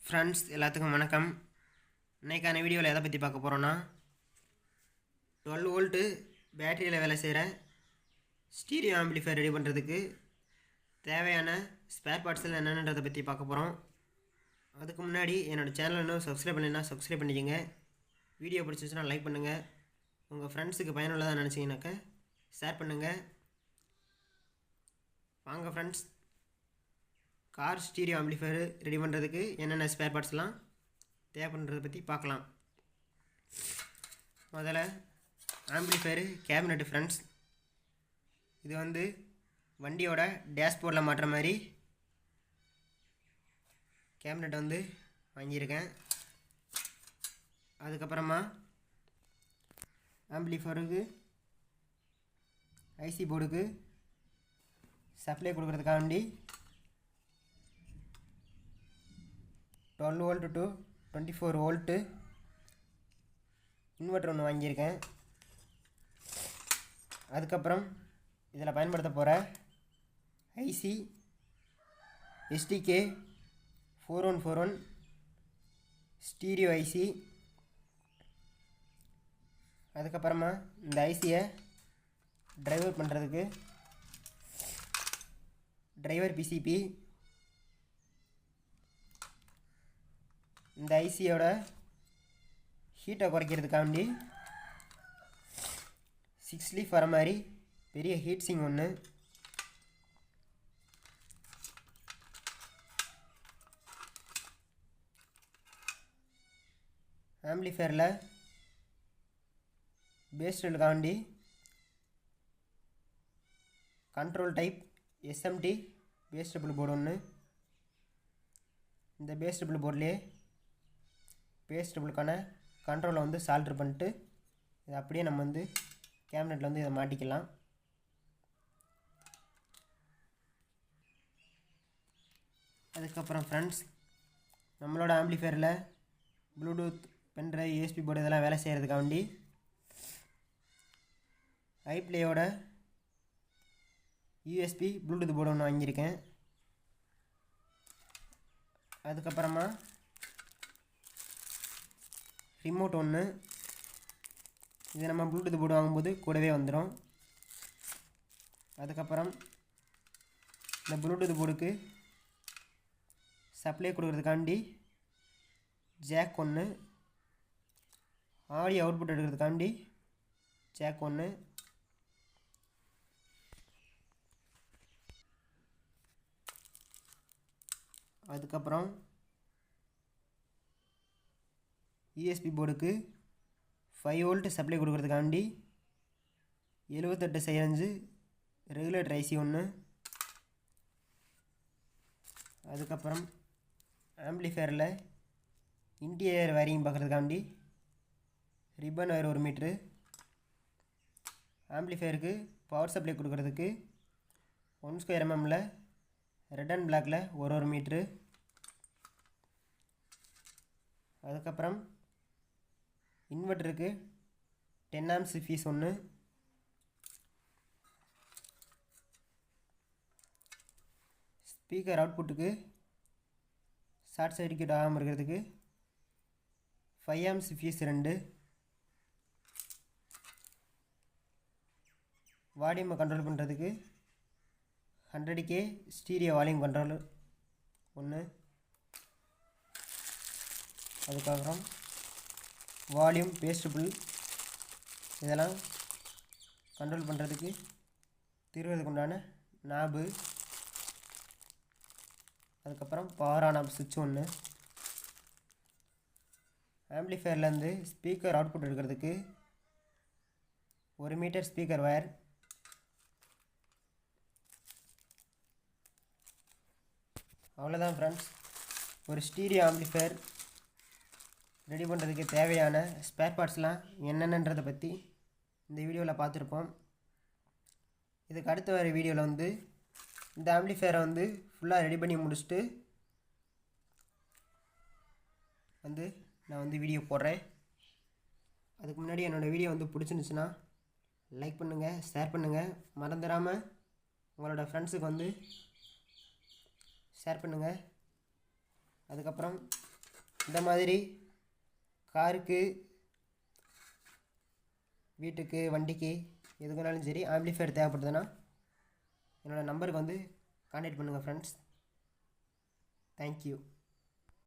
Friends எல்லாத்துக்கும் வணக்கம். இன்றைக்கான வீடியோவில் எதை பற்றி பார்க்க போகிறோன்னா 12 வோல்ட்டு பேட்டரியில் வேலை செய்கிற ஸ்டீரியோ ஆம்பிளிஃபையர் ரெடி பண்ணுறதுக்கு தேவையான ஸ்பேர் பார்ட்ஸில் என்னென்னதை பற்றி பார்க்க போகிறோம். அதுக்கு முன்னாடி என்னோடய சேனல் இன்னும் சப்ஸ்கிரைப் பண்ணினா சப்ஸ்கிரைப் பண்ணிக்கோங்க. வீடியோ பிடிச்சிச்சுன்னா லைக் பண்ணுங்கள். உங்கள் ஃப்ரெண்ட்ஸுக்கு பயனுள்ளதாக நினச்சிங்கனாக்கா ஷேர் பண்ணுங்கள். வாங்க friends, car stereo amplifier ready பண்ணுறதுக்கு என்னென்ன ஸ்பேர் பார்ட்ஸ்லாம் தேவைப்படுறதை பற்றி பார்க்கலாம். முதல்ல ஆம்பிளிஃபையர் கேபினெட்டு ஃப்ரெண்ட்ஸ். இது வண்டியோட டேஷ்போர்டில் மாட்டுற மாதிரி கேபினெட் வாங்கியிருக்கேன். அதுக்கப்புறமா ஆம்பிளிஃபையருக்கு ஐசி போர்டுக்கு சப்ளை கொடுக்குறதுக்காண்டி 12 வோல்ட் டு 24 வோல்ட்டு இன்வெர்டர் ஒன்று வாங்கியிருக்கேன். அதுக்கப்புறம் இதில் பயன்படுத்த போகிற ஐசி எஸ்டிகே 4141 ஸ்டீரியோ ஐசி. அதுக்கப்புறமா இந்த ஐசியை டிரைவர் பண்ணுறதுக்கு டிரைவர் பிசிபி. இந்த ஐசியோட ஹீட்டை குறைக்கிறதுக்காண்டி 6 லீஃப் வர மாதிரி பெரிய ஹீட் சிங் ஒன்று. ஆம்பிளிஃபையரில் பேஸ்டுக்காண்டி கண்ட்ரோல் டைப் எஸ்எம்டி பேஸ்டபிள் போர்டு ஒன்று. இந்த பேஸ்டபிள் போர்ட்லேயே பேஸ்டபிளுக்கான கண்ட்ரோலை சால்ட்ரு பண்ணிட்டு இதை அப்படியே நம்ம கேபினெட்டில் இதை மாட்டிக்கலாம். அதுக்கப்புறம் ஃப்ரெண்ட்ஸ், நம்மளோட ஆம்பிளிஃபையரில் ப்ளூடூத் பென்ட்ரைவ் யூஎஸ்பி போர்டு இதெல்லாம் வேலை செய்கிறதுக்காண்டி ஐப்ளேயோட யூஎஸ்பி ப்ளூடூத் போர்டு ஒன்று வாங்கியிருக்கேன். அதுக்கப்புறமா ரிமோட் ஒன்று. இது நம்ம ப்ளூடூத் போர்டு வாங்கும்போது கூடவே வந்துடும். அதுக்கப்புறம் இந்த ப்ளூடூத் போர்டுக்கு சப்ளை கொடுக்குறதுக்காண்டி ஜாக் ஒன்று, ஆடியோ அவுட்புட் எடுக்கிறதுக்காண்டி ஜாக் ஒன்று. அதுக்கப்புறம் யூஎஸ்பி போர்டுக்கு 5 வோல்ட் சப்ளை கொடுக்குறதுக்காண்டி 78 ரெகுலேட்டர் ஐசி ஒன்று. அதுக்கப்புறம் ஆம்பிளிஃபையரில் இன்டீரியர் வயரிங் பார்க்குறதுக்காண்டி ரிப்பன் வயர் 1 மீட்ரு. ஆம்பிளிஃபையருக்கு பவர் சப்ளை கொடுக்குறதுக்கு 1² mm ரெட் அண்ட் பிளாக்கில் 1 மீட்ரு. அதுக்கப்புறம் இன்வெர்ட்டருக்கு 10 amps ஃபீஸ் ஒன்று. ஸ்பீக்கர் அவுட்புட்டுக்கு ஷார்ட் சர்க்யூட் ஆகாமல் இருக்கிறதுக்கு 5 amps ஃபீஸ் 2. வால்யூமை கண்ட்ரோல் பண்ணுறதுக்கு 100K ஸ்டீரியோ வால்யூம் கண்ட்ரோல் ஒன்று. அதுக்கப்புறம் வால்யூம் பேஸ்டபிள் இதெல்லாம் கண்ட்ரோல் பண்ணுறதுக்கு திருவதுக்கு உண்டான நாபு. அதுக்கப்புறம் பவர் ஆன் ஆஃப் சுவிட்ச் ஒன்று. ஆம்பிளிஃபையர்லேருந்து ஸ்பீக்கர் அவுட்புட் எடுக்கிறதுக்கு 1 மீட்டர் ஸ்பீக்கர் வயர். அவ்வளோதான் ஃப்ரெண்ட்ஸ், ஒரு ஸ்டீரியோ ஆம்பிளிஃபையர் ரெடி பண்ணுறதுக்கு தேவையான ஸ்பேர் பார்ட்ஸ்லாம் என்னென்னன்றதை பற்றி இந்த வீடியோவில் பார்த்துருப்போம். இதுக்கு அடுத்த வர வீடியோவில் இந்த ஆம்பிளிஃபையரை ஃபுல்லாக ரெடி பண்ணி முடிச்சுட்டு நான் வீடியோ போடுறேன். அதுக்கு முன்னாடி என்னோடய வீடியோ பிடிச்சிருந்துச்சுன்னா லைக் பண்ணுங்கள், ஷேர் பண்ணுங்கள். மறந்துடாமல் உங்களோட ஃப்ரெண்ட்ஸுக்கு ஷேர் பண்ணுங்கள். அதுக்கப்புறம் இந்த மாதிரி காருக்கு, வீட்டுக்கு, வண்டிக்கு எதுக்குனாலும் சரி ஆம்பிளிஃபையர் தேவைப்படுதுன்னா என்னோடய நம்பருக்கு வந்து கான்டாக்ட் பண்ணுங்கள் ஃப்ரெண்ட்ஸ். தேங்க்யூ.